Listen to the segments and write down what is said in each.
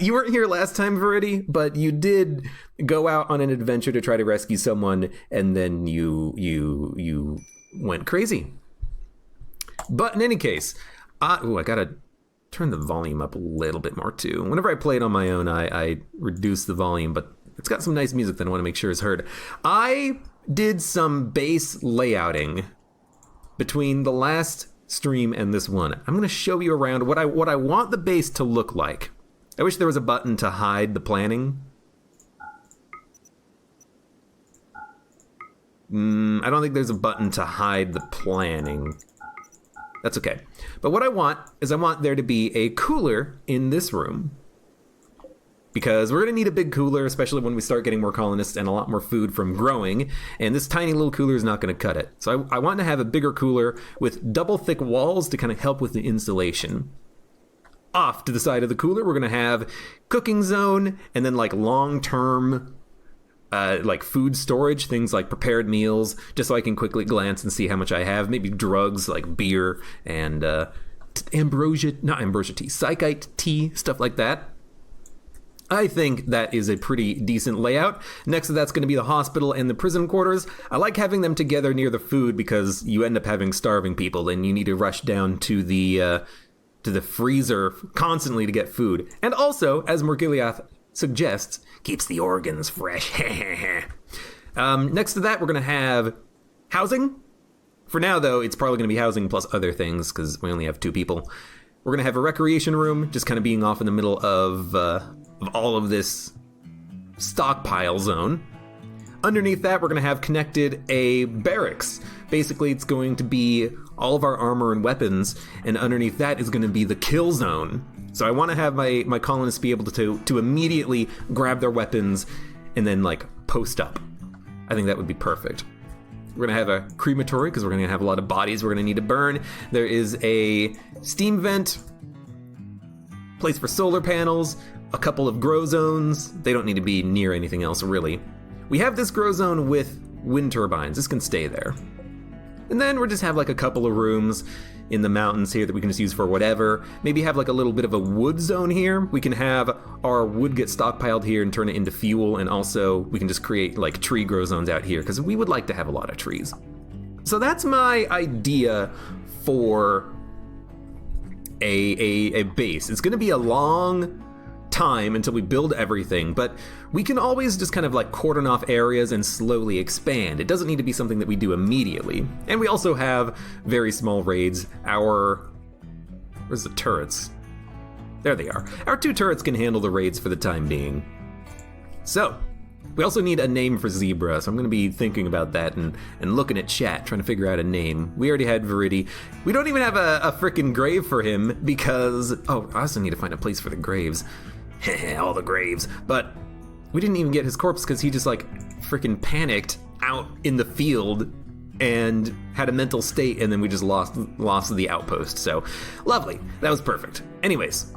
You weren't here last time, Verity, but you did go out on an adventure to try to rescue someone, and then you went crazy. But in any case, I gotta turn the volume up a little bit more too. Whenever I play it on my own, I reduce the volume, but it's got some nice music that I want to make sure is heard. I did some base layouting between the last stream and this one. I'm going to show you around what I want the base to look like. I wish there was a button to hide the planning. I don't think there's a button to hide the planning. That's okay. But what I want is I want there to be a cooler in this room. Because we're going to need a big cooler, especially when we start getting more colonists and a lot more food from growing. And this tiny little cooler is not going to cut it. So I want to have a bigger cooler with double thick walls to kind of help with the insulation. Off to the side of the cooler, we're going to have cooking zone and then like long-term like food storage, things like prepared meals, just so I can quickly glance and see how much I have. Maybe drugs like beer and not ambrosia tea, psychite tea, stuff like that. I think that is a pretty decent layout. Next to that's going to be the hospital and the prison quarters. I like having them together near the food because you end up having starving people and you need to rush down to the freezer constantly to get food. And also, as Morgiliath suggests, keeps the organs fresh. Next to that, we're going to have housing. For now, though, it's probably going to be housing plus other things because we only have 2 people. We're going to have a recreation room, just kind of being off in the middle of all of this stockpile zone. Underneath that, we're going to have connected a barracks. Basically, it's going to be all of our armor and weapons, and underneath that is going to be the kill zone. So I want to have my colonists be able to immediately grab their weapons and then, like, post up. I think that would be perfect. We're going to have a crematory because we're going to have a lot of bodies we're going to need to burn. There is a steam vent, place for solar panels, a couple of grow zones. They don't need to be near anything else, really. We have this grow zone with wind turbines. This can stay there. And then we'll just have like a couple of rooms in the mountains here that we can just use for whatever. Maybe have like a little bit of a wood zone here. We can have our wood get stockpiled here and turn it into fuel, and also we can just create like tree grow zones out here because we would like to have a lot of trees. So that's my idea for a base. It's going to be a long time until we build everything, but we can always just kind of like cordon off areas and slowly expand. It doesn't need to be something that we do immediately. And we also have very small raids. Where's the turrets? There they are. Our 2 turrets can handle the raids for the time being. So we also need a name for Zebra, so I'm going to be thinking about that and looking at chat, trying to figure out a name. We already had Verity. We don't even have a frickin' grave for him because... Oh, I also need to find a place for the graves. All the graves. But we didn't even get his corpse because he just like freaking panicked out in the field and had a mental state, and then we just lost the outpost. So lovely. That was perfect. Anyways,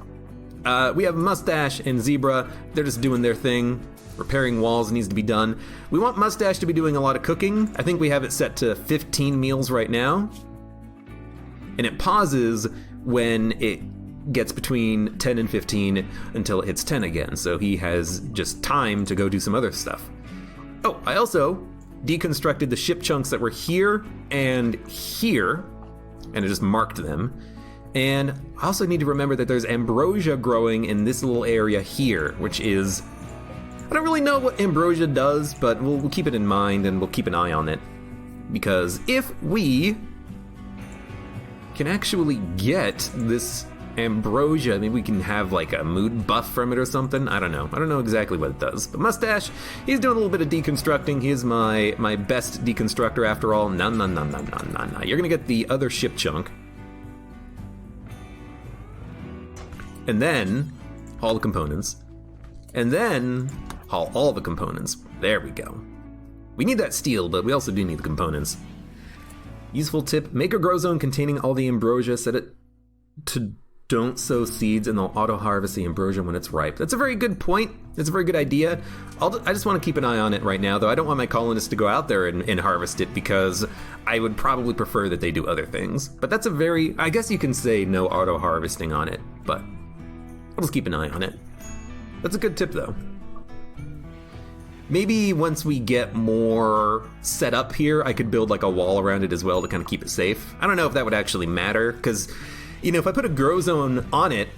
we have Mustache and Zebra. They're just doing their thing. Repairing walls needs to be done. We want Mustache to be doing a lot of cooking. I think we have it set to 15 meals right now. And it pauses when it gets between 10 and 15 until it hits 10 again, so he has just time to go do some other stuff. Oh, I also deconstructed the ship chunks that were here and here, and I just marked them. And I also need to remember that there's ambrosia growing in this little area here, which is... I don't really know what ambrosia does, but we'll keep it in mind and we'll keep an eye on it. Because if we can actually get this ambrosia, maybe we can have like a mood buff from it or something. I don't know exactly what it does. But Mustache, he's doing a little bit of deconstructing. He is my best deconstructor after all. No. You're gonna get the other ship chunk. And then haul the components. And then haul all the components. There we go. We need that steel, but we also do need the components. Useful tip, make a grow zone containing all the ambrosia. Set it to don't sow seeds and they'll auto-harvest the ambrosia when it's ripe. That's a very good point. That's a very good idea. I just want to keep an eye on it right now, though. I don't want my colonists to go out there and harvest it because I would probably prefer that they do other things. But that's a very, I guess you can say no auto-harvesting on it, but I'll just keep an eye on it. That's a good tip, though. Maybe once we get more set up here, I could build like a wall around it as well to kind of keep it safe. I don't know if that would actually matter, because, you know, if I put a grow zone on it,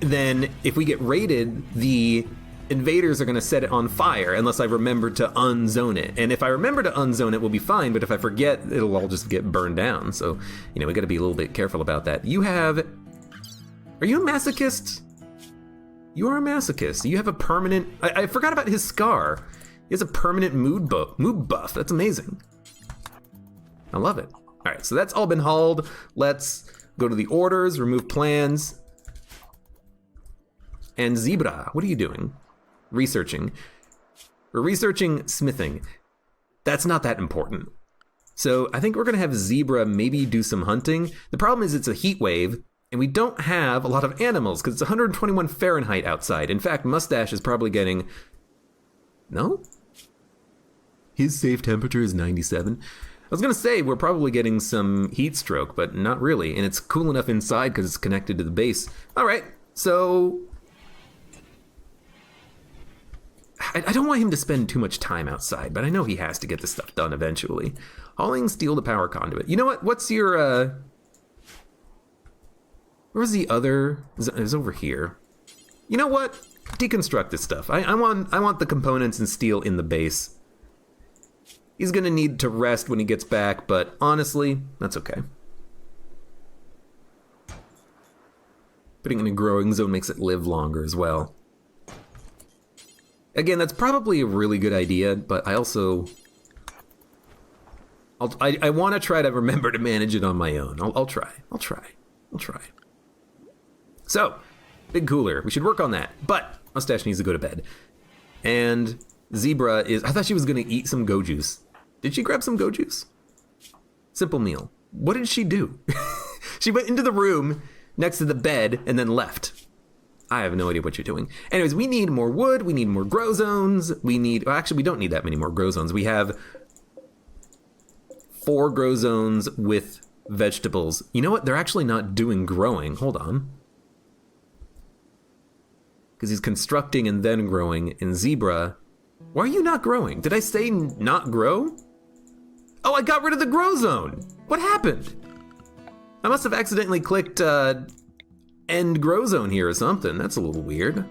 then if we get raided, the invaders are going to set it on fire unless I remember to unzone it. And if I remember to unzone it, we'll be fine, but if I forget, it'll all just get burned down. So, you know, we got to be a little bit careful about that. You have... Are you a masochist? You are a masochist. You have a permanent... I forgot about his scar. He has a permanent mood buff. That's amazing. I love it. All right, so that's all been hauled. Let's go to the orders, remove plans. And Zebra, what are you doing? Researching. We're researching smithing. That's not that important. So I think we're gonna have Zebra maybe do some hunting. The problem is it's a heat wave, and we don't have a lot of animals because it's 121 Fahrenheit outside. In fact, Mustache is probably getting... No? His safe temperature is 97. I was gonna say we're probably getting some heat stroke, but not really. And it's cool enough inside because it's connected to the base. All right, so I don't want him to spend too much time outside, but I know he has to get this stuff done eventually. Hauling steel to power conduit. You know what? What's your where's the other? It's over here. You know what? Deconstruct this stuff. I want the components and steel in the base. He's gonna need to rest when he gets back, but honestly, that's okay. Putting it in a growing zone makes it live longer as well. Again, that's probably a really good idea, but I also... I want to try to remember to manage it on my own. I'll try. So, big cooler. We should work on that, but Mustache needs to go to bed. And Zebra is... I thought she was going to eat some go juice. Did she grab some go juice? Simple meal. What did she do? She went into the room next to the bed and then left. I have no idea what you're doing. Anyways, we need more wood. We need more grow zones. We need... Well, actually, we don't need that many more grow zones. We have 4 grow zones with vegetables. You know what? They're actually not doing growing. Hold on. Because he's constructing and then growing in Zebra. Why are you not growing? Did I say not grow? Oh, I got rid of the grow zone. What happened? I must have accidentally clicked end grow zone here or something. That's a little weird.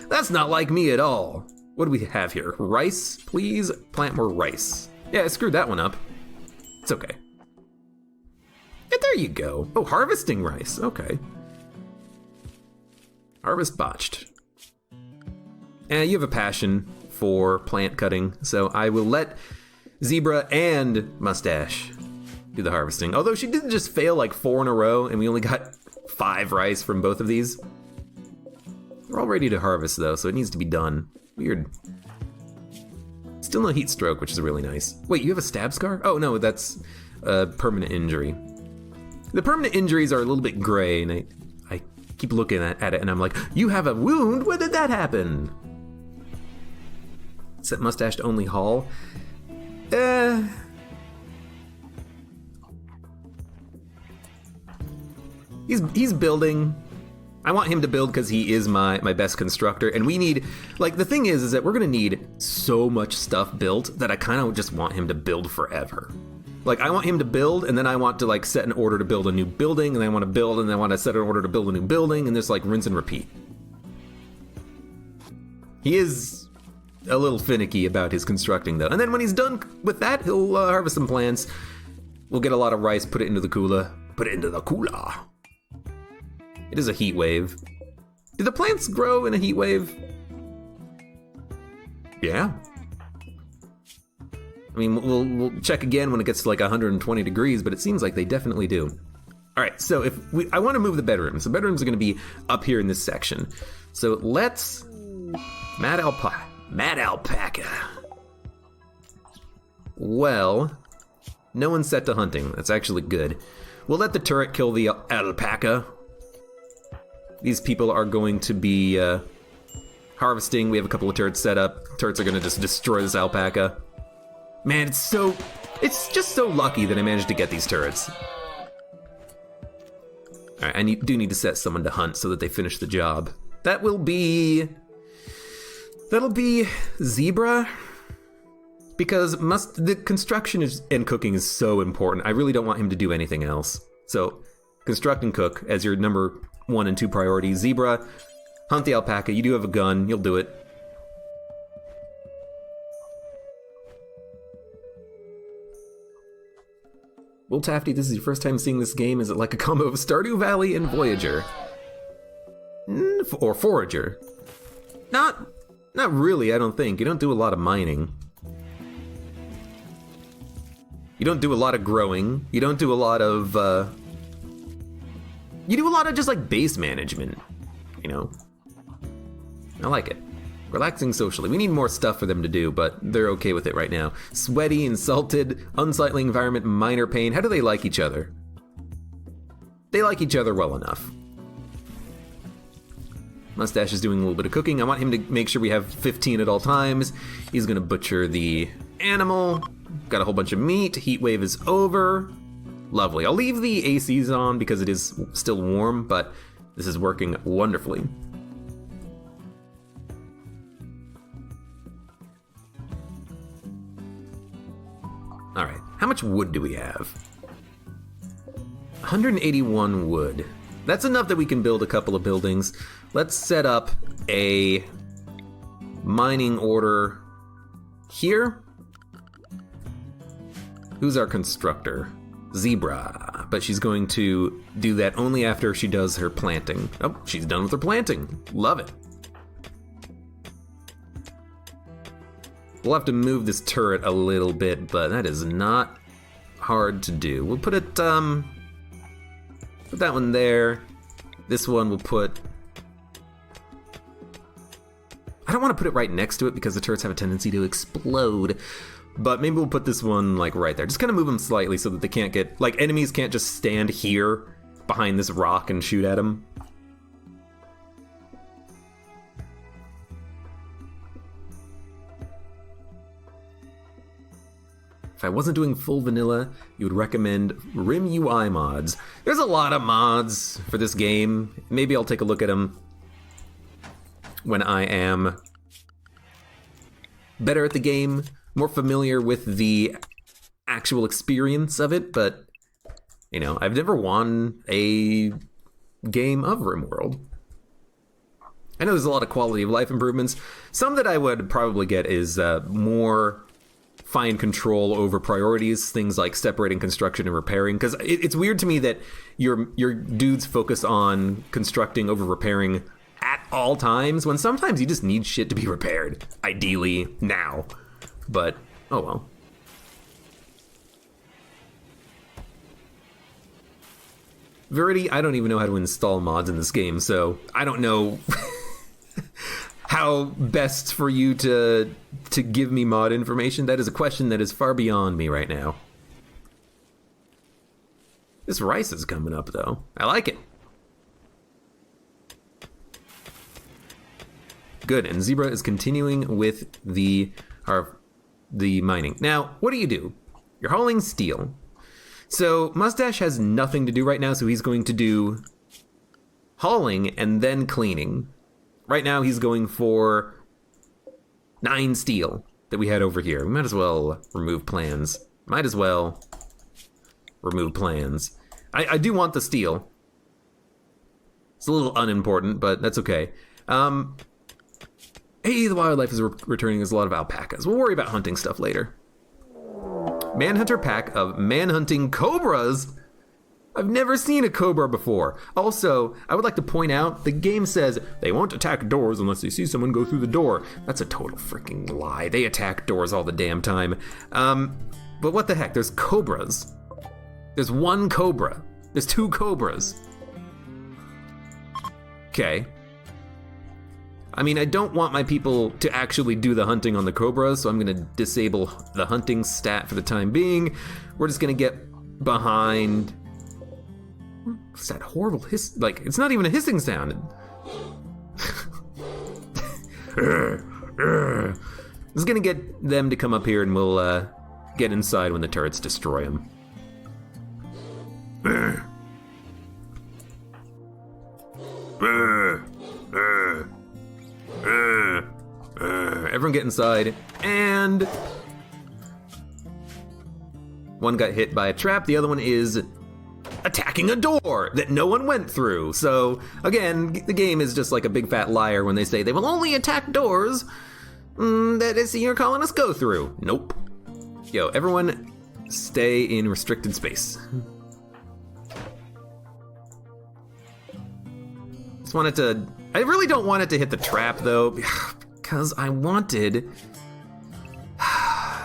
That's not like me at all. What do we have here? Rice, please? Plant more rice. Yeah, I screwed that one up. It's okay. Yeah, there you go. Oh, harvesting rice. Okay. Harvest botched. And you have a passion for plant cutting, so I will let Zebra and Mustache do the harvesting. Although she did just fail like 4 in a row, and we only got 5 rice from both of these. We're all ready to harvest though, so it needs to be done. Weird. Still no heat stroke, which is really nice. Wait, you have a stab scar? Oh no, that's a permanent injury. The permanent injuries are a little bit gray, and I keep looking at it, and I'm like, you have a wound? When did that happen? Set Mustache to only haul. He's building. I want him to build because he is my best constructor, and we need, like, the thing is that we're gonna need so much stuff built that I kind of just want him to build forever. Like, I want him to build, and then I want to like set an order to build a new building, and I want to build, and I want to set an order to build a new building, and just like rinse and repeat. He is a little finicky about his constructing though, and then when he's done with that, he'll harvest some plants. We'll get a lot of rice, put it into the cooler. Put it into the cooler. It is a heat wave. Do the plants grow in a heat wave? Yeah. I mean, we'll check again when it gets to like 120 degrees, but it seems like they definitely do. All right, so I want to move the bedrooms. The bedrooms are going to be up here in this section. So let's Mad alpaca. Well, no one's set to hunting. That's actually good. We'll let the turret kill the alpaca. These people are going to be harvesting. We have a couple of turrets set up. Turrets are going to just destroy this alpaca. Man, it's just so lucky that I managed to get these turrets. All right, do need to set someone to hunt so that they finish the job. That will be That'll be Zebra. Because the construction and cooking is so important. I really don't want him to do anything else. So, construct and cook as your number 1 and 2 priorities. Zebra, hunt the alpaca. You do have a gun. You'll do it. Will Tafty, this is your first time seeing this game. Is it like a combo of Stardew Valley and Voyager? Or Forager? Not really, I don't think. You don't do a lot of mining. You don't do a lot of growing. You don't do a lot of, you do a lot of just like base management, you know? I like it. Relaxing socially. We need more stuff for them to do, but they're okay with it right now. Sweaty, insulted, unsightly environment, minor pain. How do they like each other? They like each other well enough. Mustache is doing a little bit of cooking. I want him to make sure we have 15 at all times. He's gonna butcher the animal. Got a whole bunch of meat. Heat wave is over. Lovely. I'll leave the ACs on because it is still warm, but this is working wonderfully. All right, how much wood do we have? 181 wood. That's enough that we can build a couple of buildings. Let's set up a mining order here. Who's our constructor? Zebra. But she's going to do that only after she does her planting. Oh, she's done with her planting. Love it. We'll have to move this turret a little bit, but that is not hard to do. We'll put it, put that one there. This one we'll put... I don't want to put it right next to it because the turrets have a tendency to explode. But maybe we'll put this one like right there. Just kind of move them slightly so that they can't get, like, enemies can't just stand here behind this rock and shoot at them. If I wasn't doing full vanilla, you would recommend Rim UI mods. There's a lot of mods for this game. Maybe I'll take a look at them when I am better at the game, more familiar with the actual experience of it, but, you know, I've never won a game of Rimworld. I know there's a lot of quality of life improvements. Some that I would probably get is more fine control over priorities, things like separating construction and repairing, because it's weird to me that your dudes focus on constructing over repairing at all times, when sometimes you just need shit to be repaired, ideally now. But, oh well. Verity, I don't even know how to install mods in this game, so I don't know how best for you to give me mod information. That is a question that is far beyond me right now. This rice is coming up, though. I like it. Good, and Zebra is continuing with the mining. Now, what do? You're hauling steel. So Mustache has nothing to do right now, so he's going to do hauling and then cleaning. Right now he's going for 9 steel that we had over here. We might as well remove plans. Might as well remove plans. I do want the steel. It's a little unimportant, but that's okay. Hey, the wildlife is returning. There's a lot of alpacas. We'll worry about hunting stuff later. Manhunter pack of manhunting cobras. I've never seen a cobra before. Also, I would like to point out, the game says they won't attack doors unless they see someone go through the door. That's a total freaking lie. They attack doors all the damn time. But what the heck? There's cobras. There's 1 cobra. There's 2 cobras. Okay. I mean, I don't want my people to actually do the hunting on the cobras, so I'm gonna disable the hunting stat for the time being. We're just gonna get behind... What's that horrible hiss? Like, it's not even a hissing sound. Just gonna get them to come up here and we'll get inside when the turrets destroy them. everyone get inside. And one got hit by a trap. The other one is attacking a door that no one went through. So again, the game is just like a big fat liar when they say they will only attack doors that you're calling us go through. Nope. Yo, everyone stay in restricted space. Just wanted to, I really don't want it to hit the trap though, because I wanted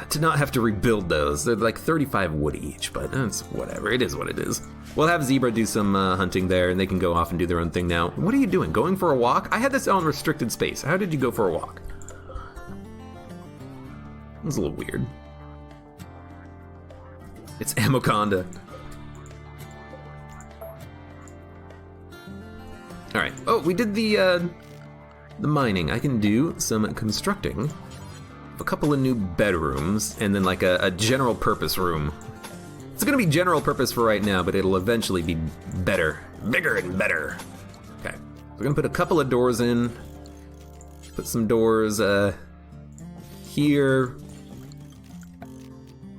to not have to rebuild those. They're like 35 wood each, but it's whatever. It is what it is. We'll have Zebra do some hunting there, and they can go off and do their own thing now. What are you doing? Going for a walk? I had this on restricted space. How did you go for a walk? It was a little weird. It's Amoconda. All right. Oh, we did the mining. I can do some constructing. A couple of new bedrooms, and then like a general purpose room. It's gonna be general purpose for right now, but it'll eventually be better, bigger and better. Okay, we're gonna put a couple of doors in. Put some doors here.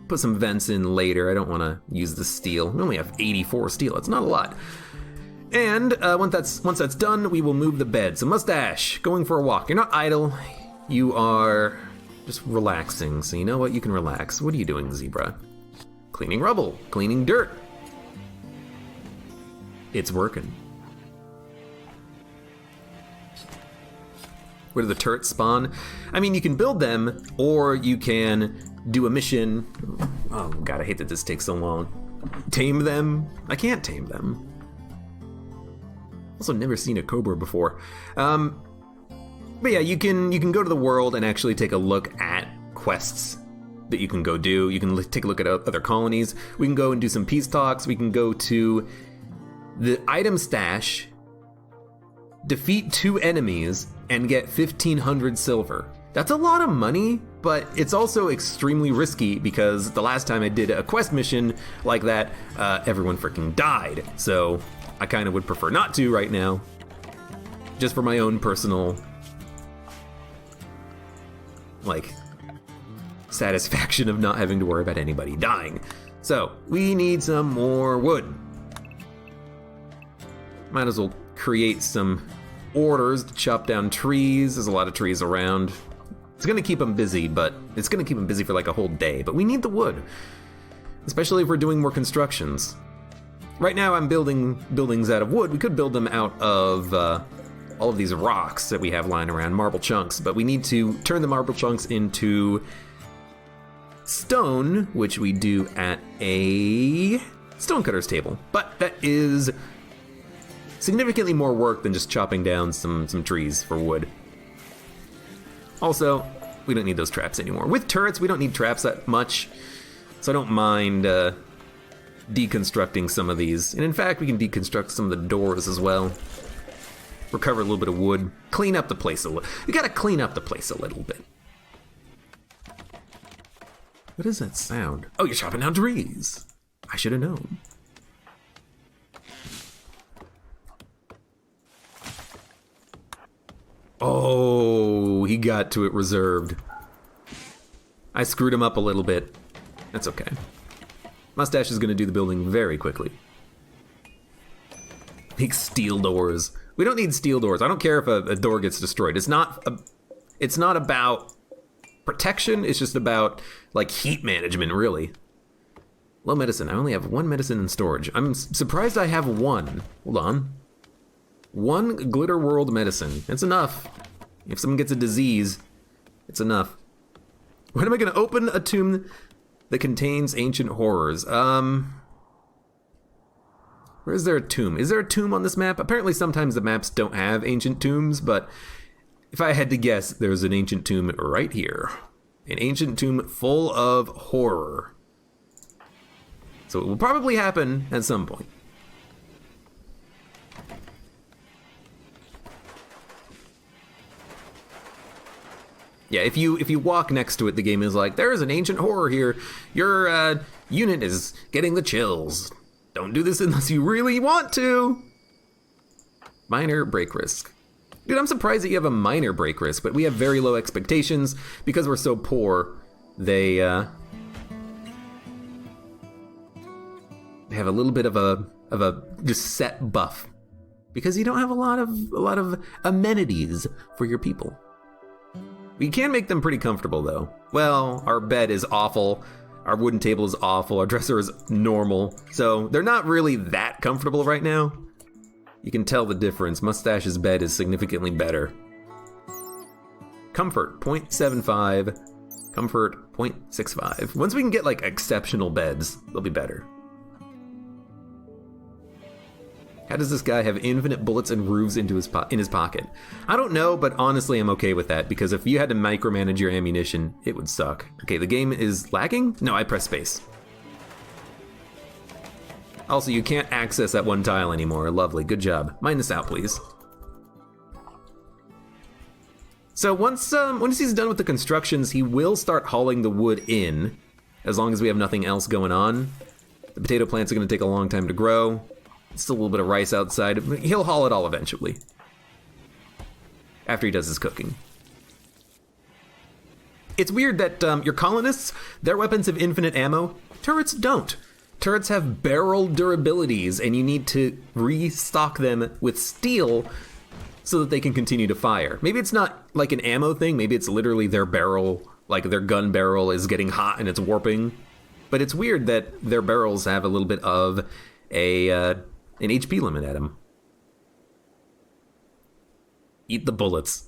Put some vents in later. I don't wanna use the steel. We only have 84 steel, it's not a lot. And once that's done, we will move the bed. So Mustache, going for a walk. You're not idle, you are just relaxing, so you know what? You can relax. What are you doing, Zebra? Cleaning rubble, cleaning dirt. It's working. Where do the turrets spawn? I mean, you can build them, or you can do a mission. Oh God, I hate that this takes so long. Tame them? I can't tame them. Also never seen a cobra before. But yeah, you can go to the world and actually take a look at quests that you can go do. You can take a look at other colonies. We can go and do some peace talks. We can go to the item stash, defeat 2 enemies, and get 1,500 silver. That's a lot of money, but it's also extremely risky because the last time I did a quest mission like that, everyone freaking died. So I kind of would prefer not to right now, just for my own personal like satisfaction of not having to worry about anybody dying. So we need some more wood. Might as well create some orders to chop down trees. There's a lot of trees around. It's gonna keep them busy, but it's gonna keep them busy for like a whole day. But we need the wood, especially if we're doing more constructions. Right now I'm building buildings out of wood. We could build them out of all of these rocks that we have lying around, marble chunks, but we need to turn the marble chunks into stone, which we do at a stonecutter's table. But that is significantly more work than just chopping down some trees for wood. Also, we don't need those traps anymore. With turrets, we don't need traps that much, so I don't mind deconstructing some of these. And in fact, we can deconstruct some of the doors as well. Recover a little bit of wood, clean up the place a little. We gotta clean up the place a little bit. What is that sound? Oh, you're chopping down trees. I should have known. Oh, he got to it reserved. I screwed him up a little bit. That's okay. Mustache is gonna do the building very quickly. Make steel doors. We don't need steel doors. I don't care if a door gets destroyed. It's not about protection. It's just about like heat management, really. Low medicine. I only have 1 medicine in storage. I'm surprised I have 1. Hold on. 1 Glitter World medicine. It's enough. If someone gets a disease, it's enough. When am I going to open a tomb that contains ancient horrors? Where is there a tomb? Is there a tomb on this map? Apparently sometimes the maps don't have ancient tombs, but if I had to guess, there's an ancient tomb right here. An ancient tomb full of horror. So it will probably happen at some point. Yeah, if you walk next to it, the game is like, there is an ancient horror here. Your unit is getting the chills. Don't do this unless you really want to. Minor break risk. Dude, I'm surprised that you have a minor break risk, but we have very low expectations. Because we're so poor, they have a little bit of a just set buff. Because you don't have a lot of amenities for your people. We can make them pretty comfortable, though. Well, our bed is awful. Our wooden table is awful. Our dresser is normal. So they're not really that comfortable right now. You can tell the difference. Mustache's bed is significantly better. Comfort, 0.75. Comfort, 0.65. Once we can get, like, exceptional beds, they'll be better. How does this guy have infinite bullets and roofs in his pocket? I don't know, but honestly, I'm okay with that, because if you had to micromanage your ammunition, it would suck. Okay, the game is lagging? No, I pressed space. Also, you can't access that one tile anymore. Lovely, good job. Mine this out, please. So once he's done with the constructions, he will start hauling the wood in, as long as we have nothing else going on. The potato plants are gonna take a long time to grow. Still a little bit of rice outside. He'll haul it all eventually. After he does his cooking. It's weird that your colonists, their weapons have infinite ammo. Turrets don't. Turrets have barrel durabilities, and you need to restock them with steel so that they can continue to fire. Maybe it's not like an ammo thing. Maybe it's literally their barrel, like their gun barrel is getting hot and it's warping. But it's weird that their barrels have a little bit of an HP limit at him. Eat the bullets.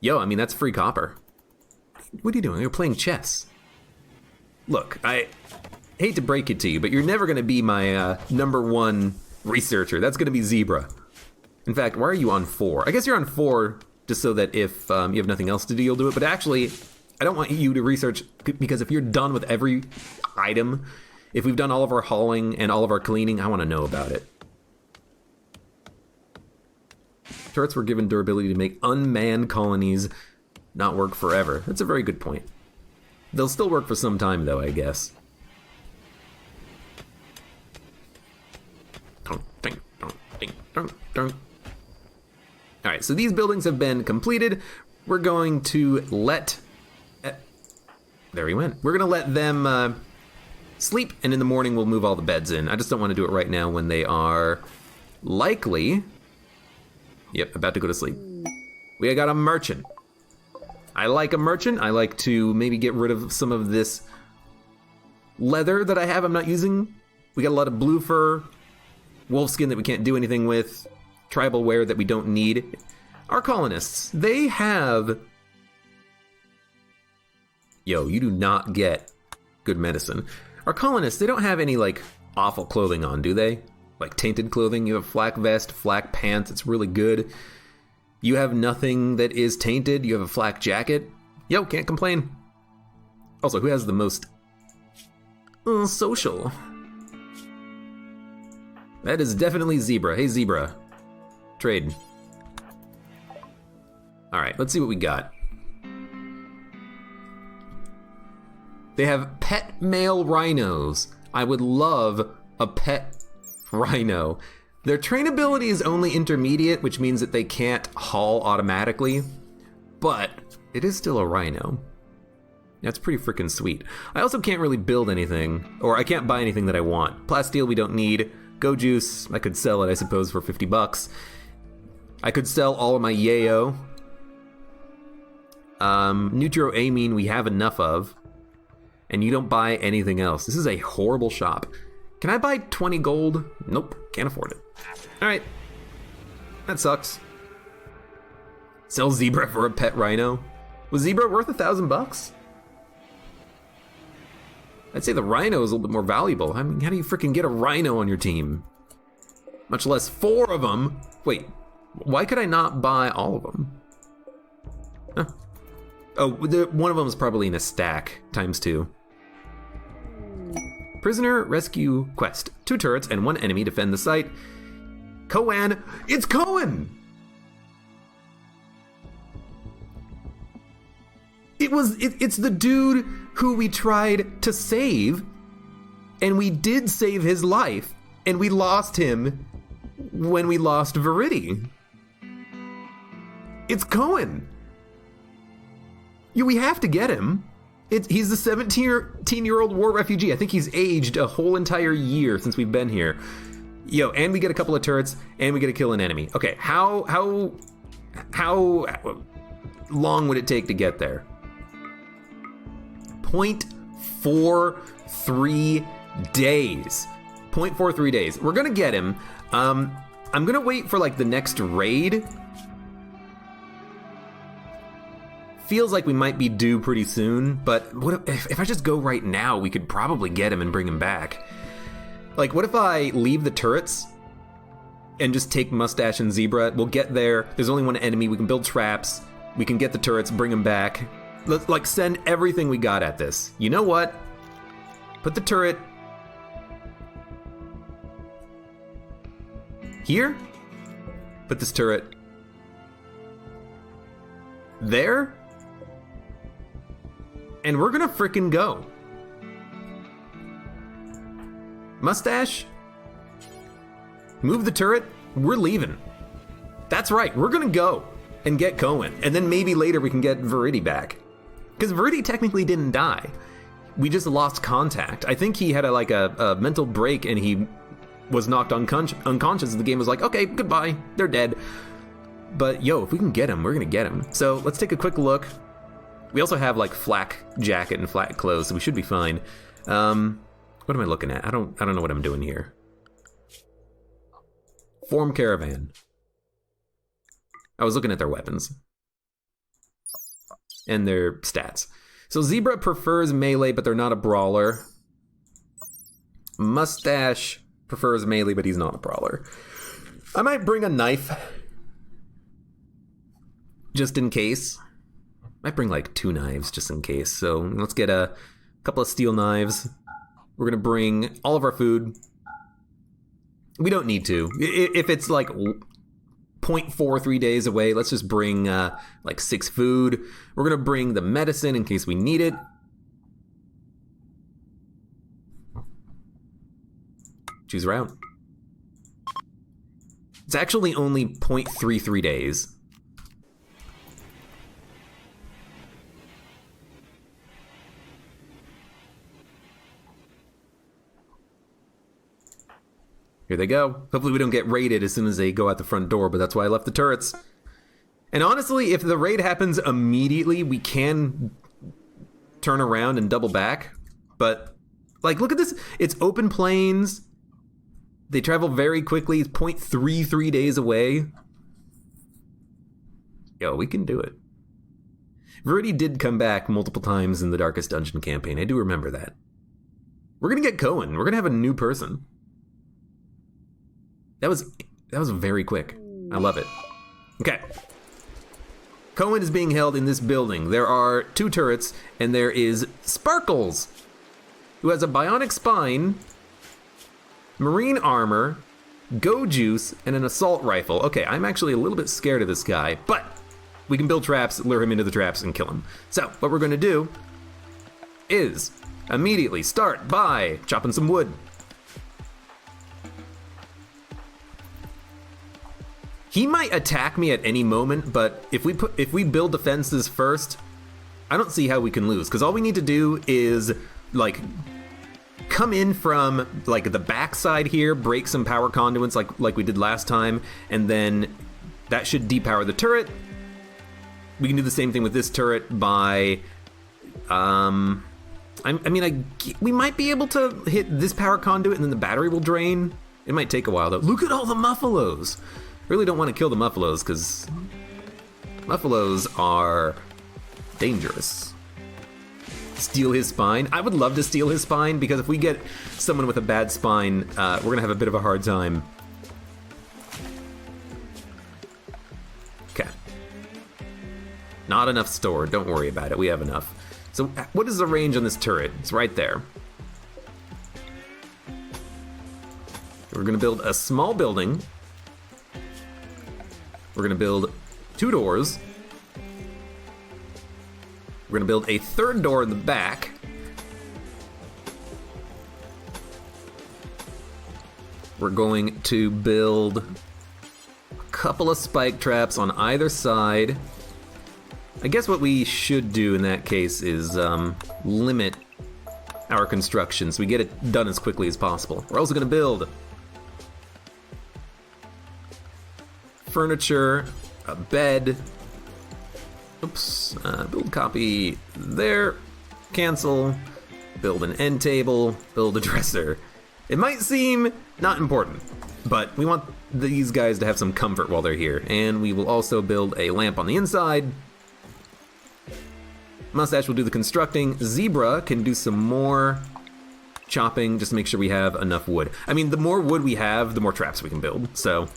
Yo, I mean, that's free copper. What are you doing? You're playing chess. Look, I hate to break it to you, but you're never going to be my number one researcher. That's going to be Zebra. In fact, why are you on 4? I guess you're on 4 just so that if you have nothing else to do, you'll do it. But actually, I don't want you to research, because if you're done with every item, if we've done all of our hauling and all of our cleaning, I want to know about it. Turrets were given durability to make unmanned colonies not work forever. That's a very good point. They'll still work for some time, though, I guess. Alright, so these buildings have been completed. We're going to let... There he went. We're going to let them... sleep, and in the morning we'll move all the beds in. I just don't want to do it right now when they are likely... Yep, about to go to sleep. We got a merchant. I like a merchant. I like to maybe get rid of some of this leather that I have I'm not using. We got a lot of blue fur, wolf skin that we can't do anything with, tribal wear that we don't need. Our colonists, they have... Yo, you do not get good medicine. Our colonists, they don't have any, like, awful clothing on, do they? Like tainted clothing? You have flak vest, flak pants, it's really good. You have nothing that is tainted, you have a flak jacket. Yo, can't complain. Also, who has the most social? That is definitely Zebra. Hey, Zebra. Trade. Alright, let's see what we got. They have pet male rhinos. I would love a pet rhino. Their trainability is only intermediate, which means that they can't haul automatically, but it is still a rhino. That's pretty freaking sweet. I also can't really build anything, or I can't buy anything that I want. Plasteel we don't need. Go Juice, I could sell it, I suppose, for 50 bucks. I could sell all of my yayo. Neutroamine we have enough of. And you don't buy anything else. This is a horrible shop. Can I buy 20 gold? Nope, can't afford it. Alright. That sucks. Sell Zebra for a pet rhino? Was Zebra worth 1,000 bucks? I'd say the rhino is a little bit more valuable. I mean, how do you freaking get a rhino on your team? Much less 4 of them. Wait, why could I not buy all of them? Huh. Oh, one of them is probably in a stack, ×2. Prisoner rescue quest. 2 turrets and 1 enemy defend the site. Cohen, it's Cohen! It's the dude who we tried to save, and we did save his life, and we lost him when we lost Viridi. It's Cohen. We have to get him. He's the 17-year-old war refugee. I think he's aged a whole entire year since we've been here. And we get a couple of turrets, and we get to kill an enemy. Okay, how long would it take to get there? 0.43 days. 0.43 days. We're gonna get him. I'm gonna wait for like the next raid. Feels like we might be due pretty soon, but what if I just go right now, we could probably get him and bring him back. Like, what if I leave the turrets and just take Mustache and Zebra? We'll get there. There's only one enemy. We can build traps. We can get the turrets, bring them back. Let's like send everything we got at this. You know what? Put the turret here. Put this turret there. And we're gonna frickin' go. Mustache, move the turret, we're leaving. That's right, we're gonna go and get Cohen. And then maybe later we can get Viridi back. Because Viridi technically didn't die. We just lost contact. I think he had a mental break and he was knocked unconscious and the game was like, okay, goodbye, they're dead. But if we can get him, we're gonna get him. So let's take a quick look. We also have like flak jacket and flak clothes, so we should be fine. What am I looking at? I don't know what I'm doing here. Form caravan. I was looking at their weapons. And their stats. So Zebra prefers melee, but they're not a brawler. Mustache prefers melee, but he's not a brawler. I might bring a knife. Just in case. Might bring like 2 knives just in case. So let's get a couple of steel knives. We're gonna bring all of our food. We don't need to. If it's like 0.43 days away, let's just bring like 6 food. We're gonna bring the medicine in case we need it. Choose a route. It's actually only 0.33 days. Here they go. Hopefully we don't get raided as soon as they go out the front door, but that's why I left the turrets. And honestly, if the raid happens immediately, we can turn around and double back. But, like, look at this. It's open plains. They travel very quickly. It's 0.33 days away. We can do it. Viridi did come back multiple times in the Darkest Dungeon campaign. I do remember that. We're gonna get Cohen. We're gonna have a new person. That was very quick. I love it. Okay. Cohen is being held in this building. There are 2 turrets, and there is Sparkles, who has a bionic spine, marine armor, go juice, and an assault rifle. Okay, I'm actually a little bit scared of this guy, but we can build traps, lure him into the traps, and kill him. So, what we're gonna do is immediately start by chopping some wood. He might attack me at any moment, but if we build defenses first, I don't see how we can lose. Because all we need to do is like come in from like the backside here, break some power conduits like we did last time, and then that should depower the turret. We can do the same thing with this turret by, we might be able to hit this power conduit and then the battery will drain. It might take a while though. Look at all the muffalos. Really don't want to kill the muffalos because muffalos are dangerous. Steal his spine. I would love to steal his spine because if we get someone with a bad spine, we're gonna have a bit of a hard time. Okay. Not enough stored. Don't worry about it. We have enough. So what is the range on this turret? It's right there. We're gonna build a small building. We're gonna build 2 doors. We're gonna build a 3rd door in the back. We're going to build a couple of spike traps on either side. I guess what we should do in that case is limit our construction so we get it done as quickly as possible. We're also going to build furniture, a bed. Oops, build copy there, cancel, build an end table, build a dresser. It might seem not important, but we want these guys to have some comfort while they're here. And we will also build a lamp on the inside. Mustache will do the constructing. Zebra can do some more chopping just to make sure we have enough wood. I mean, the more wood we have, the more traps we can build, so.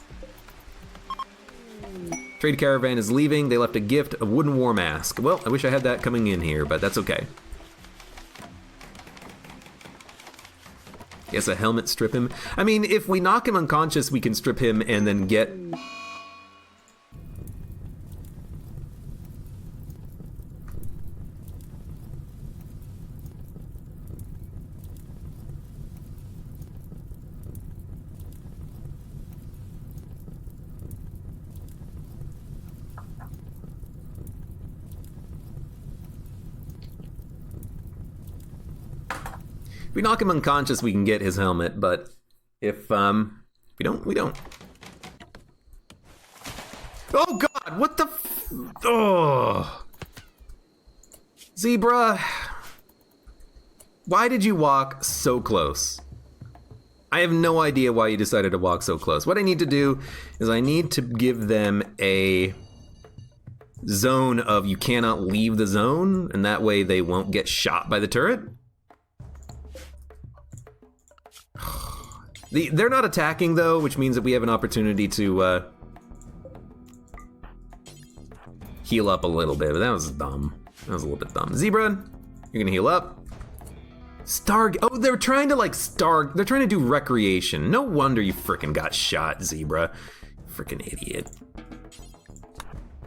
Trade caravan is leaving. They left a gift, a wooden war mask. Well, I wish I had that coming in here, but that's okay. Guess a helmet strip him. I mean, if we knock him unconscious, we can strip him and then get... If we knock him unconscious, we can get his helmet, but if we don't, we don't. Oh God, what the oh. Zebra, why did you walk so close? I have no idea why you decided to walk so close. What I need to do is I need to give them a zone of you cannot leave the zone, and that way they won't get shot by the turret. They're not attacking though, which means that we have an opportunity to heal up a little bit, but that was dumb. That was a little bit dumb. Zebra, you're gonna heal up. Oh, they're trying to they're trying to do recreation. No wonder you frickin' got shot, Zebra. Frickin' idiot.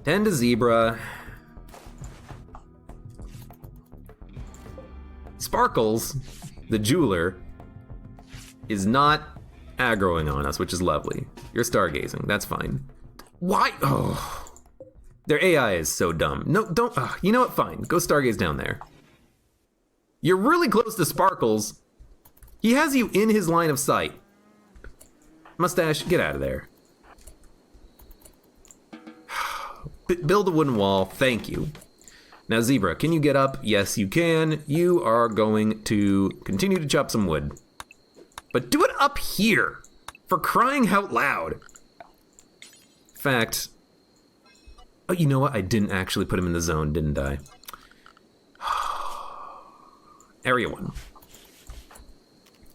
Tend to Zebra. Sparkles, the jeweler, is not aggroing on us, which is lovely. You're stargazing, that's fine. Why? Oh, their AI is so dumb. No, don't, you know what, fine. Go stargaze down there. You're really close to Sparkles. He has you in his line of sight. Mustache, get out of there. Build a wooden wall, thank you. Now Zebra, can you get up? Yes, you can. You are going to continue to chop some wood. But do it up here, for crying out loud. In fact, oh, you know what? I didn't actually put him in the zone, didn't I? Area 1.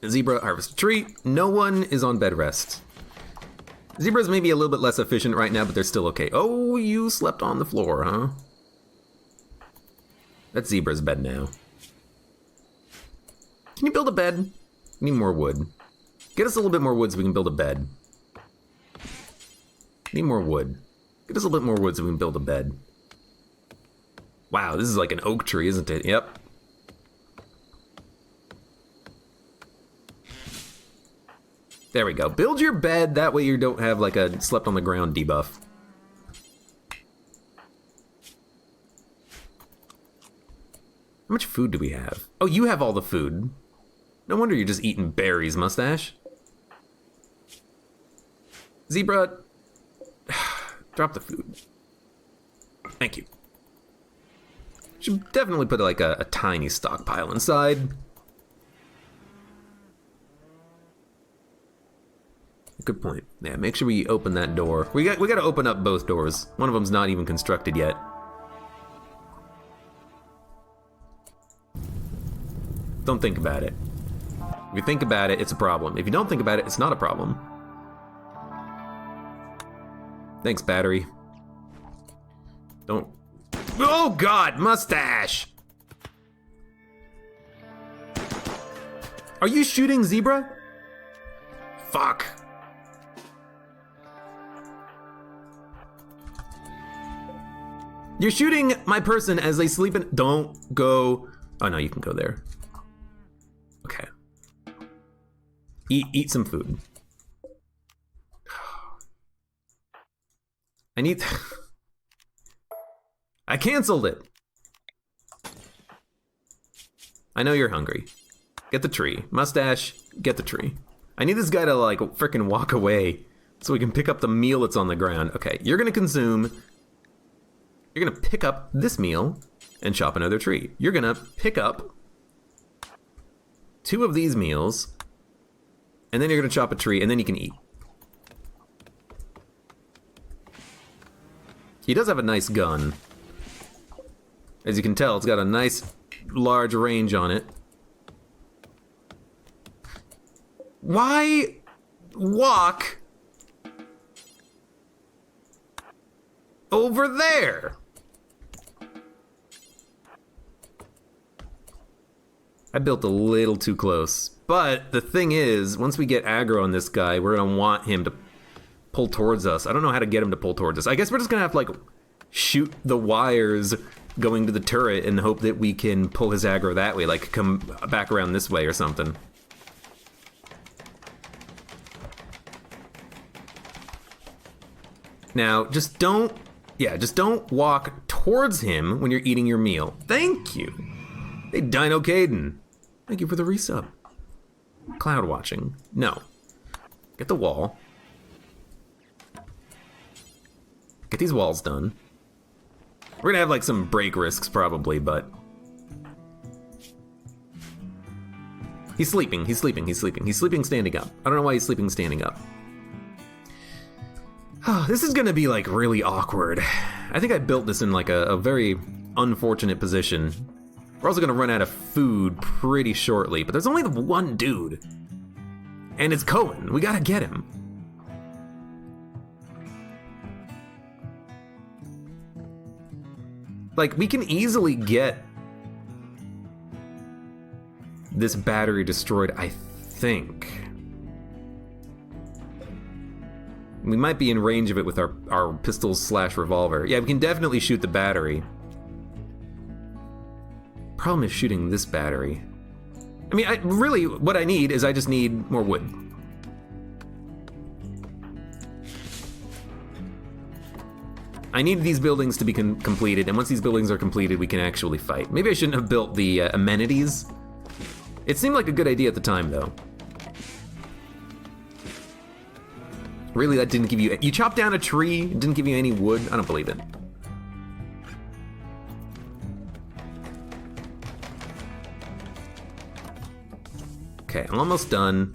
Zebra, harvest a tree. No one is on bed rest. Zebra's maybe a little bit less efficient right now, but they're still okay. Oh, you slept on the floor, huh? That's Zebra's bed now. Can you build a bed? Need more wood. Get us a little bit more wood so we can build a bed. Need more wood. Get us a little bit more wood so we can build a bed. Wow, this is like an oak tree, isn't it? Yep. There we go. Build your bed, that way you don't have like a slept on the ground debuff. How much food do we have? Oh, you have all the food. No wonder you're just eating berries, Mustache. Zebra, drop the food. Thank you. Should definitely put like a tiny stockpile inside. Good point. Yeah, make sure we open that door. We got to open up both doors. One of them's not even constructed yet. Don't think about it. If you think about it, it's a problem. If you don't think about it, it's not a problem. Thanks, battery. Don't... Oh, God! Mustache! Are you shooting Zebra? Fuck. You're shooting my person as they sleep in... Don't go... Oh, no, you can go there. Okay. Eat some food. I need... I canceled it! I know you're hungry. Get the tree. Mustache, get the tree. I need this guy to, like, frickin' walk away so we can pick up the meal that's on the ground. Okay, you're gonna consume... You're gonna pick up this meal and chop another tree. You're gonna pick up 2 of these meals, and then you're gonna chop a tree, and then you can eat. He does have a nice gun. As you can tell, it's got a nice large range on it. Why walk over there? I built a little too close. But the thing is, once we get aggro on this guy, we're gonna want him to pull towards us. I don't know how to get him to pull towards us. I guess we're just gonna have to, like, shoot the wires going to the turret and hope that we can pull his aggro that way, like come back around this way or something. Now, just don't walk towards him when you're eating your meal. Thank you. Hey, Dino Caden. Thank you for the resub. Cloud watching. No. Get the wall. Get these walls done. We're gonna have, like, some break risks probably, but... He's sleeping, he's sleeping, he's sleeping. He's sleeping standing up. I don't know why he's sleeping standing up. Oh, this is gonna be, like, really awkward. I think I built this in, like, a very unfortunate position. We're also gonna run out of food pretty shortly, but there's only the one dude. And it's Cohen. We gotta get him. Like, we can easily get this battery destroyed, I think. We might be in range of it with our pistols/revolver. Yeah, we can definitely shoot the battery. Problem is shooting this battery. I mean, really, what I need is I just need more wood. I need these buildings to be completed, and once these buildings are completed, we can actually fight. Maybe I shouldn't have built the amenities. It seemed like a good idea at the time, though. Really, that didn't give you... You chopped down a tree, it didn't give you any wood? I don't believe it. Okay, I'm almost done.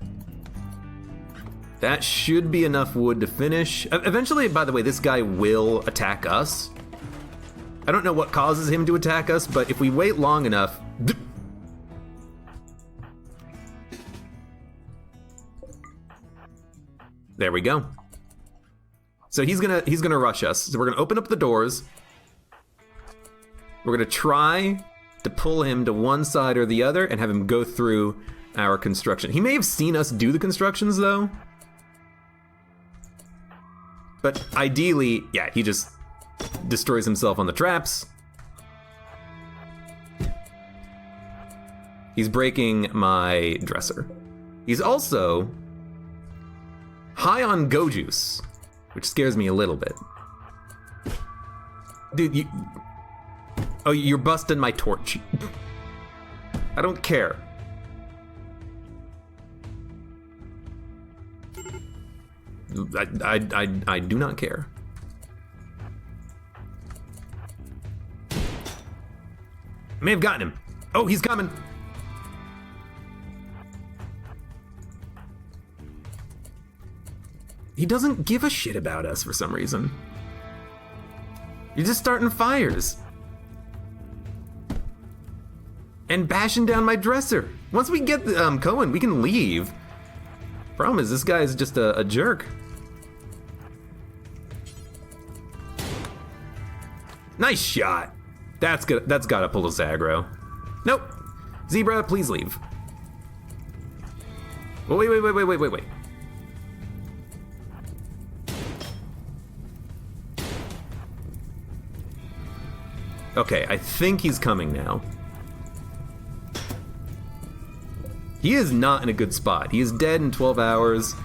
That should be enough wood to finish. Eventually, by the way, this guy will attack us. I don't know what causes him to attack us, but if we wait long enough... There we go. So he's gonna rush us. So we're gonna open up the doors. We're gonna try to pull him to one side or the other and have him go through our construction. He may have seen us do the constructions, though. But ideally, yeah, he just destroys himself on the traps. He's breaking my dresser. He's also high on go juice, which scares me a little bit. Dude, oh, you're busting my torch. I don't care. I do not care. May have gotten him. Oh, he's coming. He doesn't give a shit about us for some reason. You're just starting fires. And bashing down my dresser. Once we get Cohen, we can leave. Problem is, this guy is just a jerk. Nice shot. That's gotta pull us aggro. Nope. Zebra, please leave. Oh, wait. Okay, I think he's coming now. He is not in a good spot. He is dead in 12 hours.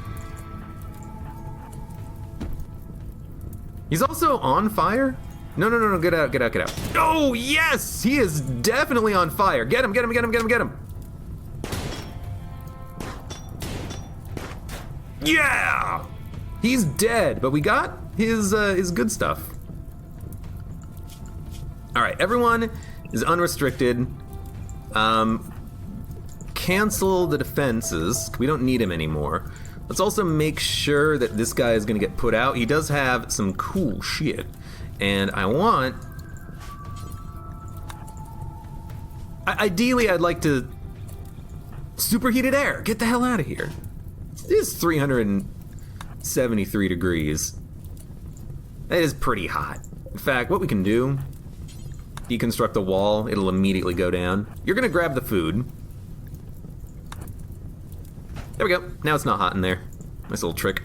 He's also on fire? No, no, no, no, get out, get out, get out. Oh, yes! He is definitely on fire. Get him, get him, get him, get him, get him. Yeah! He's dead, but we got his good stuff. All right, everyone is unrestricted. Cancel the defenses. We don't need him anymore. Let's also make sure that this guy is gonna get put out. He does have some cool shit. And I want... Ideally, I'd like to... Superheated air! Get the hell out of here. It is 373 degrees. That is pretty hot. In fact, what we can do... Deconstruct the wall, it'll immediately go down. You're gonna grab the food. There we go. Now it's not hot in there. Nice little trick.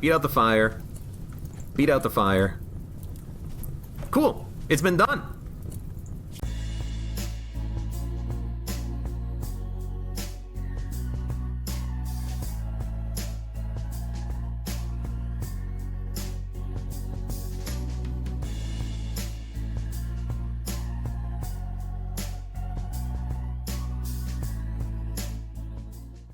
Beat out the fire. Beat out the fire. Cool. It's been done.